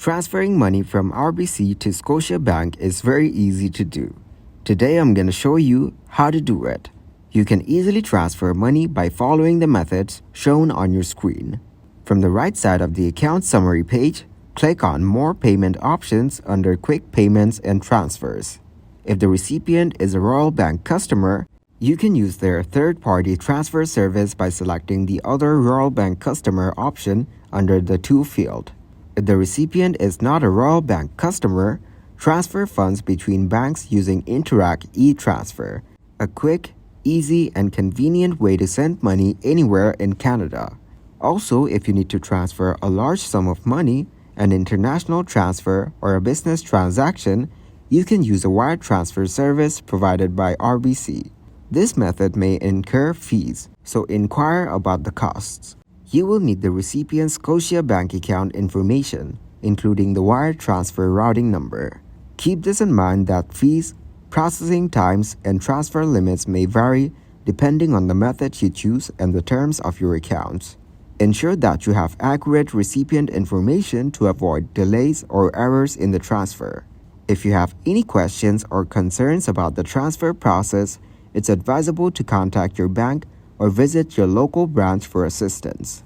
Transferring money from RBC to Scotiabank is very easy to do. Today I'm going to show you how to do it. You can easily transfer money by following the methods shown on your screen. From the right side of the account summary page, click on More Payment Options under Quick Payments and Transfers. If the recipient is a Royal Bank customer, you can use their third-party transfer service by selecting the Other Royal Bank Customer option under the To field. If the recipient is not a Royal Bank customer, transfer funds between banks using Interac e-Transfer, a quick, easy, and convenient way to send money anywhere in Canada. Also, if you need to transfer a large sum of money, an international transfer, or a business transaction, you can use a wire transfer service provided by RBC. This method may incur fees, so inquire about the costs. You will need the recipient's Scotiabank account information, including the wire transfer routing number. Keep this in mind that fees, processing times, and transfer limits may vary depending on the method you choose and the terms of your account. Ensure that you have accurate recipient information to avoid delays or errors in the transfer. If you have any questions or concerns about the transfer process, it's advisable to contact your bank or visit your local branch for assistance.